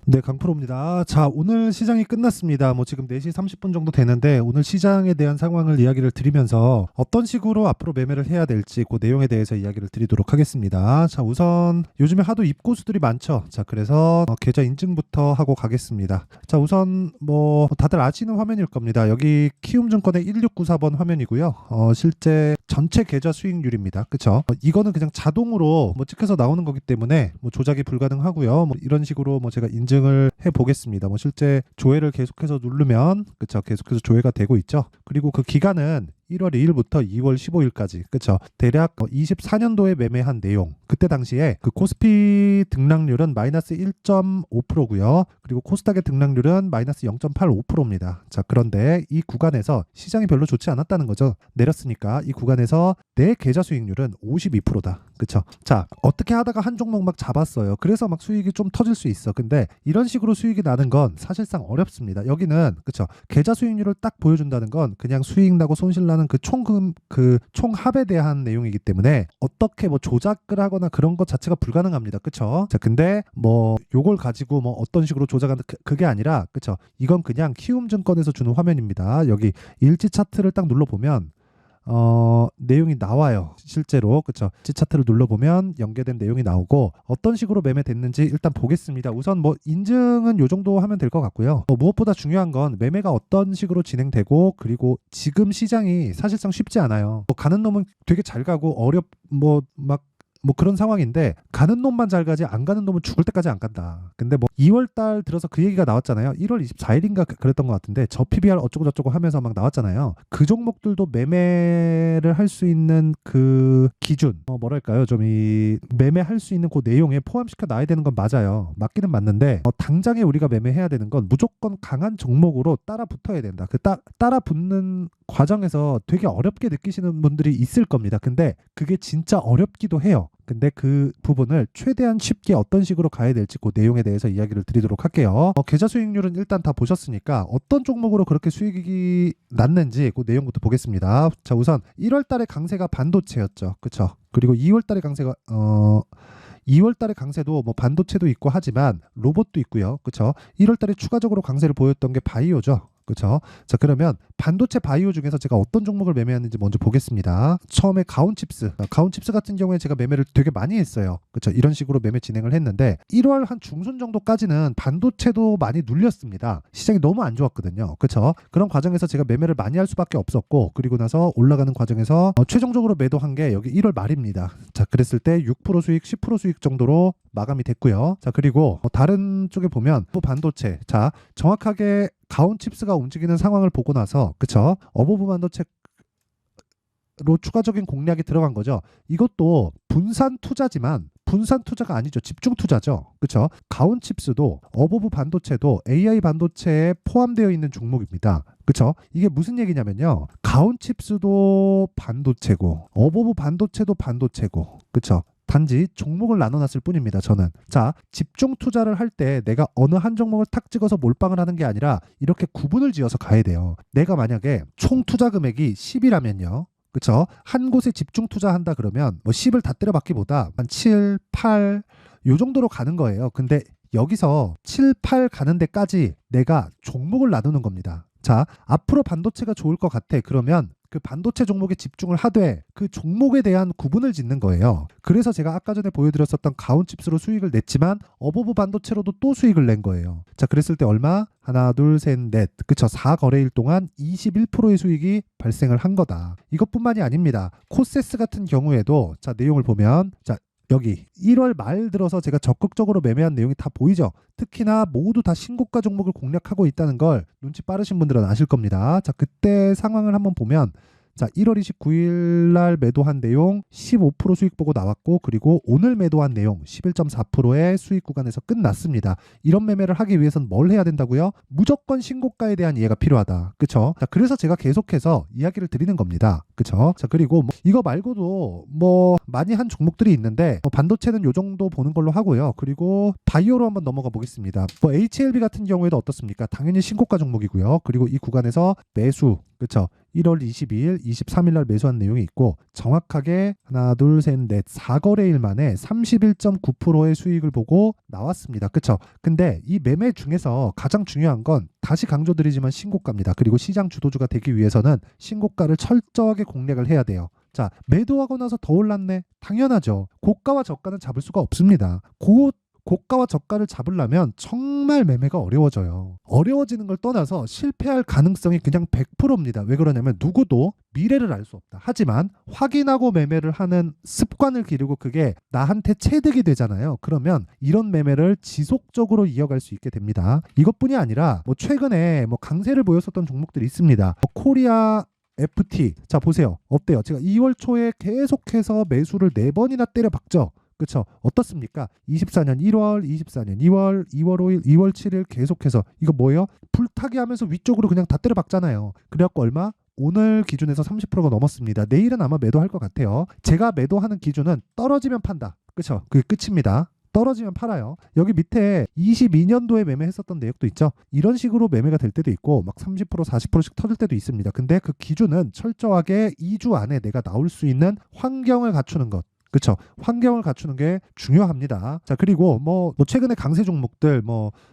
네, 강프로입니다. 자, 오늘 시장이 끝났습니다. 뭐 지금 4시 30분 정도 되는데 오늘 시장에 대한 상황을 이야기를 드리면서 어떤 식으로 앞으로 매매를 해야 될지 그 내용에 대해서 이야기를 드리도록 하겠습니다. 자, 우선 요즘에 하도 입고수들이 많죠. 자, 그래서 계좌 인증부터 하고 가겠습니다. 자, 우선 뭐 다들 아시는 화면일 겁니다. 여기 키움증권의 1694번 화면이고요. 실제 전체 계좌 수익률입니다. 그쵸? 이거는 그냥 자동으로 뭐 찍혀서 나오는 거기 때문에 뭐 조작이 불가능하고요. 뭐 이런 식으로 뭐 제가 인증을 해 보겠습니다. 뭐 실제 조회를 계속해서 누르면 그쵸? 계속해서 조회가 되고 있죠. 그리고 그 기간은 1월 2일부터 2월 15일까지 그쵸? 대략 24년도에 매매한 내용 그때 당시에 그 코스피 등락률은 마이너스 1.5%고요. 그리고 코스닥의 등락률은 마이너스 0.85%입니다. 자, 그런데 이 구간에서 시장이 별로 좋지 않았다는 거죠. 내렸으니까 이 구간에서 내 계좌 수익률은 52%다. 그쵸? 자, 어떻게 하다가 한 종목 막 잡았어요. 그래서 막 수익이 좀 터질 수 있어. 근데 이런 식으로 수익이 나는 건 사실상 어렵습니다. 여기는 그쵸? 계좌 수익률을 딱 보여준다는 건 그냥 수익 나고 손실 나는 그 총금 그 총합에 대한 내용이기 때문에 어떻게 뭐 조작을 하거나 그런 것 자체가 불가능합니다. 그쵸? 자, 근데 뭐 요걸 가지고 뭐 어떤 식으로 조작하는 그게 아니라 그쵸? 이건 그냥 키움증권에서 주는 화면입니다. 여기 일지 차트를 딱 눌러보면 내용이 나와요. 실제로. 그쵸? 일지 차트를 눌러보면 연계된 내용이 나오고 어떤 식으로 매매됐는지 일단 보겠습니다. 우선 뭐 인증은 요 정도 하면 될 것 같고요. 무엇보다 중요한 건 매매가 어떤 식으로 진행되고 그리고 지금 시장이 사실상 쉽지 않아요. 뭐 가는 놈은 되게 잘 가고 뭐 그런 상황인데 가는 놈만 잘 가지 안 가는 놈은 죽을 때까지 안 간다. 근데 뭐 2월 달 들어서 그 얘기가 나왔잖아요. 1월 24일인가 그랬던 것 같은데 저 PBR 어쩌고 저쩌고 하면서 막 나왔잖아요. 그 종목들도 매매를 할 수 있는 그 기준 뭐랄까요? 좀 이 매매할 수 있는 그 내용에 포함시켜 놔야 되는 건 맞아요. 맞기는 맞는데 당장에 우리가 매매해야 되는 건 무조건 강한 종목으로 따라 붙어야 된다. 그 따라 붙는 과정에서 되게 어렵게 느끼시는 분들이 있을 겁니다. 근데 그게 진짜 어렵기도 해요. 근데 그 부분을 최대한 쉽게 어떤 식으로 가야 될지 그 내용에 대해서 이야기를 드리도록 할게요. 계좌 수익률은 일단 다 보셨으니까 어떤 종목으로 그렇게 수익이 났는지 그 내용부터 보겠습니다. 자, 우선 1월 달에 강세가 반도체였죠. 그쵸? 그리고 2월 달에 강세가 2월 달에 강세도 뭐 반도체도 있고 하지만 로봇도 있고요. 그쵸? 1월 달에 추가적으로 강세를 보였던 게 바이오죠. 그렇죠? 자, 그러면 반도체 바이오 중에서 제가 어떤 종목을 매매했는지 먼저 보겠습니다. 처음에 가온칩스. 가온칩스 같은 경우에 제가 매매를 되게 많이 했어요. 그렇죠? 이런 식으로 매매 진행을 했는데 1월 한 중순 정도까지는 반도체도 많이 눌렸습니다. 시장이 너무 안 좋았거든요. 그렇죠? 그런 과정에서 제가 매매를 많이 할 수밖에 없었고 그리고 나서 올라가는 과정에서 최종적으로 매도한 게 여기 1월 말입니다. 자, 그랬을 때 6% 수익, 10% 수익 정도로 마감이 됐고요. 자, 그리고 다른 쪽에 보면 반도체. 자, 정확하게 가온칩스가 움직이는 상황을 보고 나서 그쵸? 어버브 반도체로 추가적인 공략이 들어간 거죠. 이것도 분산 투자지만 분산 투자가 아니죠. 집중 투자죠. 그쵸? 가온칩스도 어버브 반도체도 AI 반도체에 포함되어 있는 종목입니다. 그쵸? 이게 무슨 얘기냐면요. 가온칩스도 반도체고 어버브 반도체도 반도체고 그쵸? 단지 종목을 나눠놨을 뿐입니다. 저는. 자, 집중 투자를 할 때 내가 어느 한 종목을 탁 찍어서 몰빵을 하는 게 아니라 이렇게 구분을 지어서 가야 돼요. 내가 만약에 총 투자 금액이 10이라면요. 그쵸? 한 곳에 집중 투자한다 그러면 뭐 10을 다 때려박기보다 한 7, 8 요 정도로 가는 거예요. 근데 여기서 7, 8 가는 데까지 내가 종목을 나누는 겁니다. 자, 앞으로 반도체가 좋을 것 같아. 그러면 그 반도체 종목에 집중을 하되 그 종목에 대한 구분을 짓는 거예요. 그래서 제가 아까 전에 보여드렸었던 가온칩스로 수익을 냈지만 어버브 반도체로도 또 수익을 낸 거예요. 자, 그랬을 때 얼마? 하나, 둘, 셋, 넷. 그쵸? 4거래일 동안 21%의 수익이 발생을 한 거다. 이것뿐만이 아닙니다. 코세스 같은 경우에도 자, 내용을 보면 자, 여기 1월 말 들어서 제가 적극적으로 매매한 내용이 다 보이죠? 특히나 모두 다 신고가 종목을 공략하고 있다는 걸 눈치 빠르신 분들은 아실 겁니다. 자, 그때 상황을 한번 보면 자, 1월 29일 날 매도한 내용 15% 수익 보고 나왔고 그리고 오늘 매도한 내용 11.4%의 수익 구간에서 끝났습니다. 이런 매매를 하기 위해서는 뭘 해야 된다고요? 무조건 신고가에 대한 이해가 필요하다. 그쵸? 자, 그래서 제가 계속해서 이야기를 드리는 겁니다. 그쵸? 자, 그리고 뭐 이거 말고도 뭐 많이 한 종목들이 있는데 반도체는 요 정도 보는 걸로 하고요. 그리고 바이오로 한번 넘어가 보겠습니다. 뭐 HLB 같은 경우에도 어떻습니까? 당연히 신고가 종목이고요. 그리고 이 구간에서 매수 그쵸? 1월 22일, 23일 날 매수한 내용이 있고 정확하게 하나, 둘, 셋, 넷 4거래일 만에 31.9%의 수익을 보고 나왔습니다. 그쵸? 근데 이 매매 중에서 가장 중요한 건 다시 강조드리지만 신고가입니다. 그리고 시장 주도주가 되기 위해서는 신고가를 철저하게 공략을 해야 돼요. 자, 매도하고 나서 더 올랐네? 당연하죠. 고가와 저가는 잡을 수가 없습니다. 고가와 저가를 잡으려면 정말 매매가 어려워져요. 어려워지는 걸 떠나서 실패할 가능성이 그냥 100%입니다. 왜 그러냐면 누구도 미래를 알 수 없다. 하지만 확인하고 매매를 하는 습관을 기르고 그게 나한테 체득이 되잖아요. 그러면 이런 매매를 지속적으로 이어갈 수 있게 됩니다. 이것뿐이 아니라 최근에 강세를 보였었던 종목들이 있습니다. 코리아 FT. 자, 보세요. 어때요? 제가 2월 초에 계속해서 매수를 4번이나 때려 박죠. 그쵸? 어떻습니까? 24년 1월, 24년 2월, 2월 5일, 2월 7일 계속해서 이거 뭐예요? 불타기 하면서 위쪽으로 그냥 다 때려 박잖아요. 그래갖고 얼마? 오늘 기준에서 30%가 넘었습니다. 내일은 아마 매도할 것 같아요. 제가 매도하는 기준은 떨어지면 판다. 그쵸? 그게 끝입니다. 떨어지면 팔아요. 여기 밑에 22년도에 매매했었던 내역도 있죠. 이런 식으로 매매가 될 때도 있고 막 30%, 40%씩 터질 때도 있습니다. 근데 그 기준은 철저하게 2주 안에 내가 나올 수 있는 환경을 갖추는 것. 그렇죠. 환경을 갖추는 게 중요합니다. 자, 그리고 최근에 강세 종목들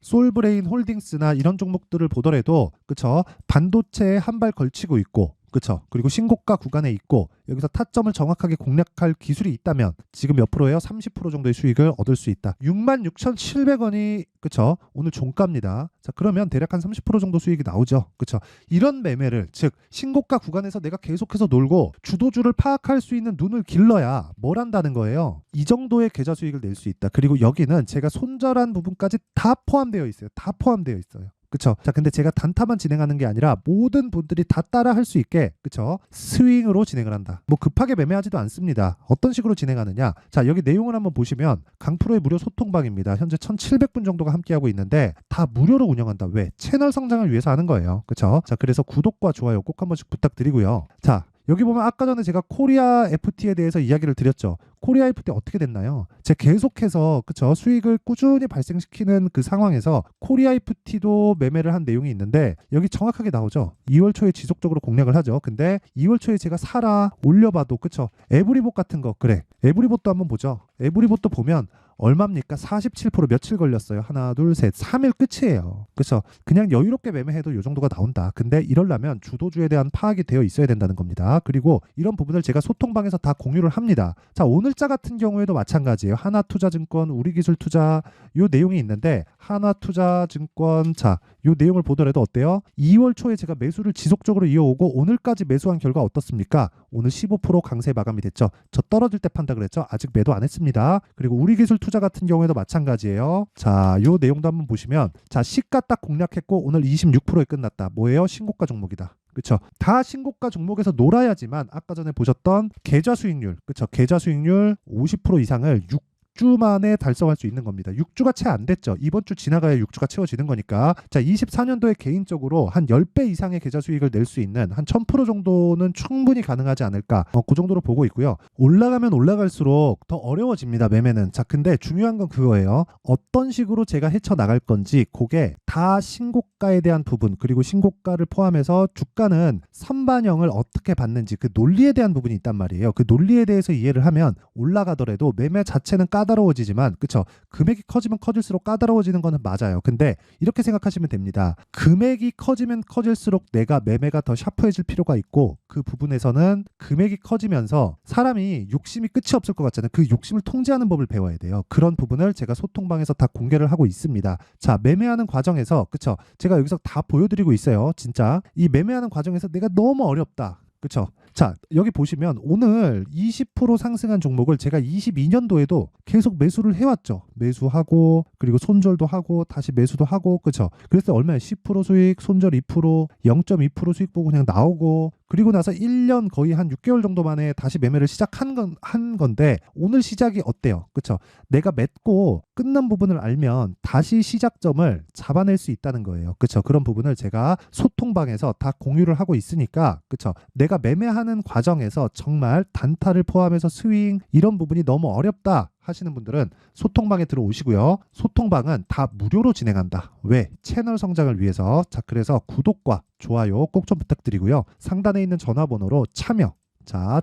솔브레인 홀딩스나 이런 종목들을 보더라도 그렇죠. 반도체에 한 발 걸치고 있고 그렇죠. 그리고 신고가 구간에 있고 여기서 타점을 정확하게 공략할 기술이 있다면 지금 몇 프로예요? 30% 정도의 수익을 얻을 수 있다. 66,700원이 그렇죠. 오늘 종가입니다. 자, 그러면 대략 한 30% 정도 수익이 나오죠. 그렇죠. 이런 매매를 즉 신고가 구간에서 내가 계속해서 놀고 주도주를 파악할 수 있는 눈을 길러야 뭘 한다는 거예요. 이 정도의 계좌 수익을 낼 수 있다. 그리고 여기는 제가 손절한 부분까지 다 포함되어 있어요. 다 포함되어 있어요. 그쵸? 자, 근데 제가 단타만 진행하는 게 아니라 모든 분들이 다 따라 할 수 있게 그쵸? 스윙으로 진행을 한다. 급하게 매매하지도 않습니다. 어떤 식으로 진행하느냐? 자, 여기 내용을 한번 보시면 강프로의 무료 소통방입니다. 현재 1,700분 정도가 함께하고 있는데 다 무료로 운영한다. 왜? 채널 성장을 위해서 하는 거예요. 그쵸? 자, 그래서 구독과 좋아요 꼭 한 번씩 부탁드리고요. 자, 여기 보면 아까 전에 제가 코리아 FT에 대해서 이야기를 드렸죠. 코리아 FT 어떻게 됐나요? 제가 계속해서 그쵸 수익을 꾸준히 발생시키는 그 상황에서 코리아 FT도 매매를 한 내용이 있는데 여기 정확하게 나오죠. 2월 초에 지속적으로 공략을 하죠. 근데 2월 초에 제가 사라 올려봐도 그쵸 에브리봇 같은 거 그래 에브리봇도 한번 보죠. 에브리봇도 보면 얼마입니까? 47% 며칠 걸렸어요. 하나, 둘, 셋, 3일 끝이에요. 그렇죠? 그냥 여유롭게 매매해도 이 정도가 나온다. 근데 이러려면 주도주에 대한 파악이 되어 있어야 된다는 겁니다. 그리고 이런 부분을 제가 소통방에서 다 공유를 합니다. 자, 오늘자 같은 경우에도 마찬가지예요. 하나투자증권, 우리기술투자 요 내용이 있는데 하나투자증권 자, 요 내용을 보더라도 어때요? 2월 초에 제가 매수를 지속적으로 이어오고 오늘까지 매수한 결과 어떻습니까? 오늘 15% 강세 마감이 됐죠. 저 떨어질 때 판다 그랬죠? 아직 매도 안 했습니다. 그리고 우리기술투자 같은 경우에도 마찬가지예요. 자, 요 내용도 한번 보시면 자, 시가 딱 공략했고 오늘 26%에 끝났다. 뭐예요? 신고가 종목이다. 그렇죠. 다 신고가 종목에서 놀아야지만 아까 전에 보셨던 계좌 수익률, 그렇죠. 계좌 수익률 50% 이상을 6주 만에 달성할 수 있는 겁니다. 6주가 채 안 됐죠. 이번 주 지나가야 6주가 채워지는 거니까. 자, 24년도에 개인적으로 한 10배 이상의 계좌 수익을 낼 수 있는 한 1000% 정도는 충분히 가능하지 않을까. 그 정도로 보고 있고요. 올라가면 올라갈수록 더 어려워집니다. 매매는. 자, 근데 중요한 건 그거예요. 어떤 식으로 제가 헤쳐나갈 건지 그게 다 신고가에 대한 부분 그리고 신고가를 포함해서 주가는 선반영을 어떻게 받는지 그 논리에 대한 부분이 있단 말이에요. 그 논리에 대해서 이해를 하면 올라가더라도 매매 자체는 까다로워지지만 그쵸 금액이 커지면 커질수록 까다로워지는 거는 맞아요. 근데 이렇게 생각하시면 됩니다. 금액이 커지면 커질수록 내가 매매가 더 샤프해질 필요가 있고 그 부분에서는 금액이 커지면서 사람이 욕심이 끝이 없을 것 같잖아요. 그 욕심을 통제하는 법을 배워야 돼요. 그런 부분을 제가 소통방에서 다 공개를 하고 있습니다. 자, 매매하는 과정에서 그쵸 제가 여기서 다 보여드리고 있어요. 진짜 이 매매하는 과정에서 내가 너무 어렵다. 그쵸? 자, 여기 보시면 오늘 20% 상승한 종목을 제가 22년도에도 계속 매수를 해왔죠. 매수하고 그리고 손절도 하고 다시 매수도 하고 그쵸? 그래서 얼마야? 10% 수익, 손절 2%, 0.2% 수익 보고 그냥 나오고 그리고 나서 1년 거의 한 6개월 정도 만에 다시 매매를 한 건데 오늘 시작이 어때요? 그쵸? 내가 맺고 끝난 부분을 알면 다시 시작점을 잡아낼 수 있다는 거예요. 그쵸? 그런 부분을 제가 소통방에서 다 공유를 하고 있으니까 그쵸? 내가 매매하는 과정에서 정말 단타를 포함해서 스윙 이런 부분이 너무 어렵다 하시는 분들은 소통방에 들어오시고요. 소통방은 다 무료로 진행한다. 왜? 채널 성장을 위해서. 자, 그래서 구독과 좋아요 꼭 좀 부탁드리고요. 상단에 있는 전화번호로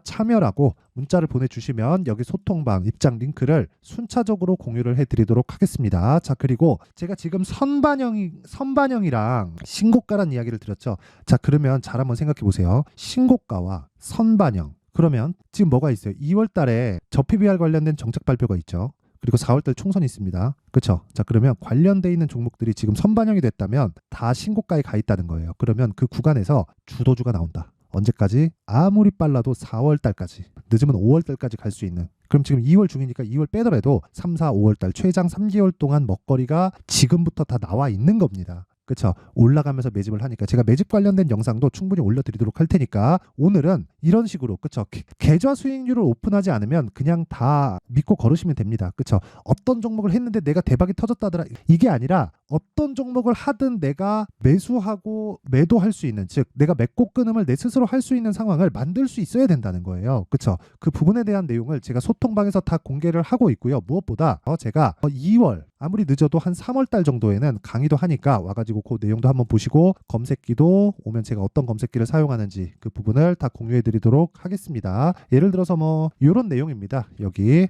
참여라고 문자를 보내주시면 여기 소통방 입장 링크를 순차적으로 공유를 해드리도록 하겠습니다. 자, 그리고 제가 지금 선반영이랑 신고가란 이야기를 드렸죠. 자, 그러면 잘 한번 생각해 보세요. 신고가와 선반영. 그러면 지금 뭐가 있어요? 2월 달에 저 PBR 관련된 정책 발표가 있죠. 그리고 4월달 총선이 있습니다. 그렇죠? 자, 그러면 관련돼 있는 종목들이 지금 선반영이 됐다면 다 신고가에 가 있다는 거예요. 그러면 그 구간에서 주도주가 나온다. 언제까지? 아무리 빨라도 4월달까지, 늦으면 5월달까지 갈 수 있는. 그럼 지금 2월 중이니까 2월 빼더라도 3, 4, 5월달 최장 3개월 동안 먹거리가 지금부터 다 나와 있는 겁니다. 그렇죠? 올라가면서 매집을 하니까 제가 매집 관련된 영상도 충분히 올려드리도록 할 테니까 오늘은 이런 식으로, 그렇죠? 계좌 수익률을 오픈하지 않으면 그냥 다 믿고 걸으시면 됩니다. 그렇죠? 어떤 종목을 했는데 내가 대박이 터졌다더라, 이게 아니라 어떤 종목을 하든 내가 매수하고 매도할 수 있는, 즉 내가 맺고 끊음을 내 스스로 할 수 있는 상황을 만들 수 있어야 된다는 거예요. 그렇죠? 그 부분에 대한 내용을 제가 소통방에서 다 공개를 하고 있고요. 무엇보다 제가 2월 아무리 늦어도 한 3월 달 정도에는 강의도 하니까 와가지고 그 내용도 한번 보시고, 검색기도 오면 제가 어떤 검색기를 사용하는지 그 부분을 다 공유해 드리도록 하겠습니다. 예를 들어서 뭐 이런 내용입니다. 여기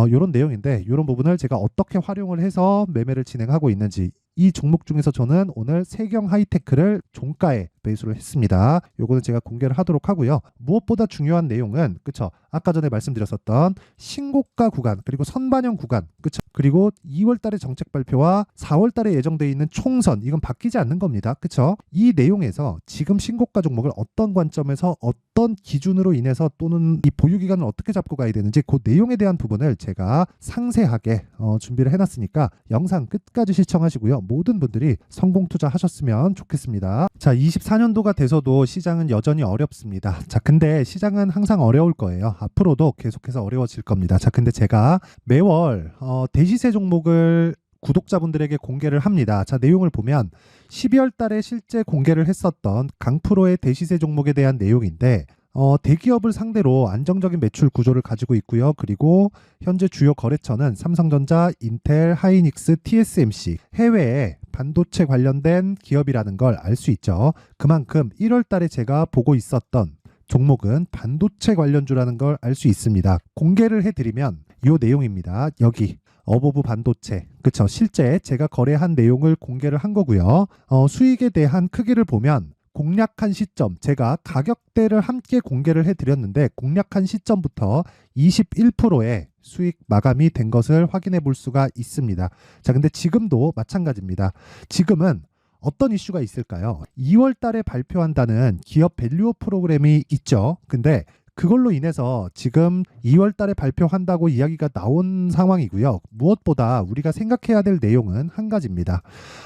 이런 내용인데, 이런 부분을 제가 어떻게 활용을 해서 매매를 진행하고 있는지, 이 종목 중에서 저는 오늘 세경 하이테크를 종가에 매수를 했습니다. 요거는 제가 공개를 하도록 하고요. 무엇보다 중요한 내용은, 그쵸, 아까 전에 말씀드렸었던 신고가 구간, 그리고 선반영 구간, 그쵸, 그리고 2월 달에 정책 발표와 4월 달에 예정되어 있는 총선, 이건 바뀌지 않는 겁니다. 그쵸? 이 내용에서 지금 신고가 종목을 어떤 관점에서 어떤 기준으로 인해서, 또는 이 보유 기간을 어떻게 잡고 가야 되는지, 그 내용에 대한 부분을 제가 상세하게 준비를 해놨으니까 영상 끝까지 시청하시고요. 모든 분들이 성공 투자하셨으면 좋겠습니다. 자, 24년도가 돼서도 시장은 여전히 어렵습니다. 자, 근데 시장은 항상 어려울 거예요. 앞으로도 계속해서 어려워질 겁니다. 자, 근데 제가 매월 대시세 종목을 구독자분들에게 공개를 합니다. 자, 내용을 보면 12월 달에 실제 공개를 했었던 강프로의 대시세 종목에 대한 내용인데, 대기업을 상대로 안정적인 매출 구조를 가지고 있고요. 그리고 현재 주요 거래처는 삼성전자, 인텔, 하이닉스, TSMC, 해외에 반도체 관련된 기업이라는 걸 알 수 있죠. 그만큼 1월 달에 제가 보고 있었던 종목은 반도체 관련주라는 걸 알 수 있습니다. 공개를 해드리면 이 내용입니다. 여기 어보브 반도체, 그쵸? 실제 제가 거래한 내용을 공개를 한 거고요. 수익에 대한 크기를 보면 공략한 시점, 제가 가격대를 함께 공개를 해드렸는데 공략한 시점부터 21%의 수익 마감이 된 것을 확인해 볼 수가 있습니다. 자, 근데 지금도 마찬가지입니다. 지금은 어떤 이슈가 있을까요? 2월 달에 발표한다는 기업 밸류업 프로그램이 있죠. 근데 그걸로 인해서 지금 2월 달에 발표한다고 이야기가 나온 상황이고요. 무엇보다 우리가 생각해야 될 내용은 한 가지입니다.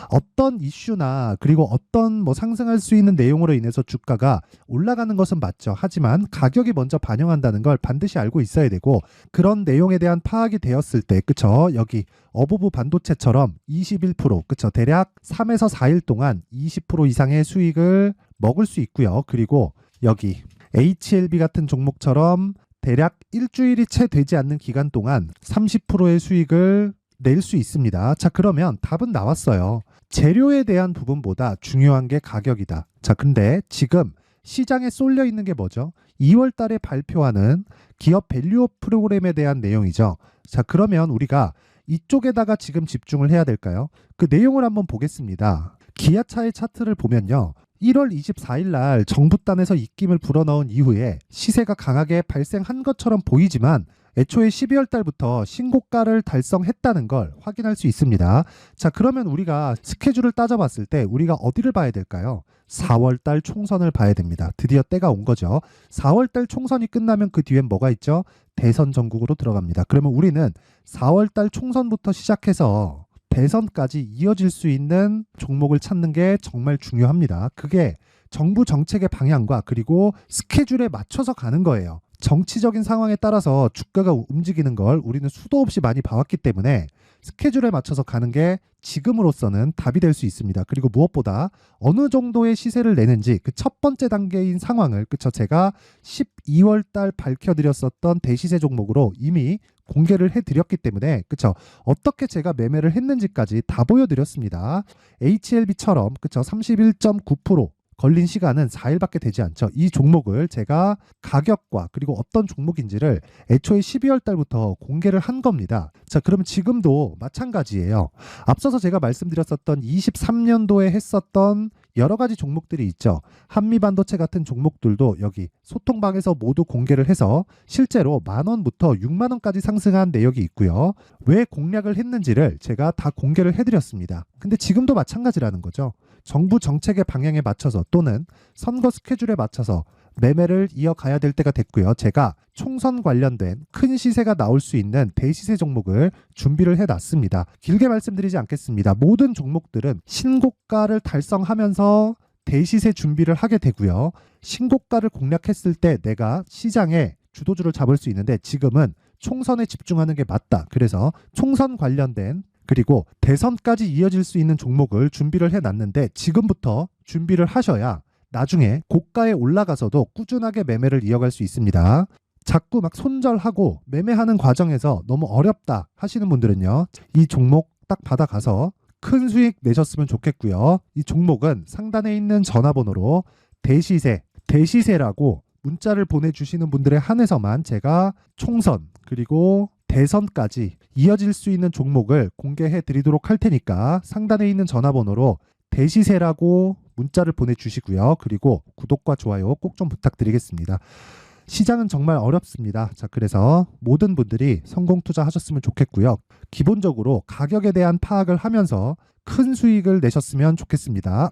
어떤 이슈나 그리고 어떤 뭐 상승할 수 있는 내용으로 인해서 주가가 올라가는 것은 맞죠. 하지만 가격이 먼저 반영한다는 걸 반드시 알고 있어야 되고, 그런 내용에 대한 파악이 되었을 때, 그쵸? 여기 어보브 반도체처럼 21%, 그쵸? 대략 3에서 4일 동안 20% 이상의 수익을 먹을 수 있고요. 그리고 여기 HLB 같은 종목처럼 대략 일주일이 채 되지 않는 기간 동안 30%의 수익을 낼 수 있습니다. 자, 그러면 답은 나왔어요. 재료에 대한 부분보다 중요한 게 가격이다. 자, 근데 지금 시장에 쏠려 있는 게 뭐죠? 2월 달에 발표하는 기업 밸류업 프로그램에 대한 내용이죠. 자, 그러면 우리가 이쪽에다가 지금 집중을 해야 될까요? 그 내용을 한번 보겠습니다. 기아차의 차트를 보면요. 1월 24일 날 정부단에서 입김을 불어넣은 이후에 시세가 강하게 발생한 것처럼 보이지만 애초에 12월 달부터 신고가를 달성했다는 걸 확인할 수 있습니다. 자, 그러면 우리가 스케줄을 따져봤을 때 우리가 어디를 봐야 될까요? 4월 달 총선을 봐야 됩니다. 드디어 때가 온 거죠. 4월 달 총선이 끝나면 그 뒤엔 뭐가 있죠? 대선 전국으로 들어갑니다. 그러면 우리는 4월 달 총선부터 시작해서 대선까지 이어질 수 있는 종목을 찾는 게 정말 중요합니다. 그게 정부 정책의 방향과 그리고 스케줄에 맞춰서 가는 거예요. 정치적인 상황에 따라서 주가가 움직이는 걸 우리는 수도 없이 많이 봐왔기 때문에 스케줄에 맞춰서 가는 게 지금으로서는 답이 될 수 있습니다. 그리고 무엇보다 어느 정도의 시세를 내는지 그 첫 번째 단계인 상황을, 그쵸, 제가 12월 달 밝혀드렸었던 대시세 종목으로 이미 공개를 해드렸기 때문에 그쵸? 어떻게 제가 매매를 했는지까지 다 보여드렸습니다. HLB처럼 그쵸? 31.9% 걸린 시간은 4일밖에 되지 않죠. 이 종목을 제가 가격과 그리고 어떤 종목인지를 애초에 12월 달부터 공개를 한 겁니다. 자, 그럼 지금도 마찬가지예요. 앞서서 제가 말씀드렸었던 23년도에 했었던 여러 가지 종목들이 있죠. 한미반도체 같은 종목들도 여기 소통방에서 모두 공개를 해서 실제로 10,000원부터 60,000원까지 상승한 내역이 있고요. 왜 공략을 했는지를 제가 다 공개를 해드렸습니다. 근데 지금도 마찬가지라는 거죠. 정부 정책의 방향에 맞춰서 또는 선거 스케줄에 맞춰서 매매를 이어가야 될 때가 됐고요. 제가 총선 관련된 큰 시세가 나올 수 있는 대시세 종목을 준비를 해놨습니다. 길게 말씀드리지 않겠습니다. 모든 종목들은 신고가를 달성하면서 대시세 준비를 하게 되고요. 신고가를 공략했을 때 내가 시장에 주도주를 잡을 수 있는데 지금은 총선에 집중하는 게 맞다. 그래서 총선 관련된 그리고 대선까지 이어질 수 있는 종목을 준비를 해놨는데 지금부터 준비를 하셔야 나중에 고가에 올라가서도 꾸준하게 매매를 이어갈 수 있습니다. 자꾸 막 손절하고 매매하는 과정에서 너무 어렵다 하시는 분들은요. 이 종목 딱 받아가서 큰 수익 내셨으면 좋겠고요. 이 종목은 상단에 있는 전화번호로 대시세라고 문자를 보내주시는 분들에 한해서만 제가 총선 그리고 대선까지 이어질 수 있는 종목을 공개해 드리도록 할 테니까 상단에 있는 전화번호로 대시세라고 문자를 보내주시고요. 그리고 구독과 좋아요 꼭 좀 부탁드리겠습니다. 시장은 정말 어렵습니다. 자, 그래서 모든 분들이 성공 투자하셨으면 좋겠고요. 기본적으로 가격에 대한 파악을 하면서 큰 수익을 내셨으면 좋겠습니다.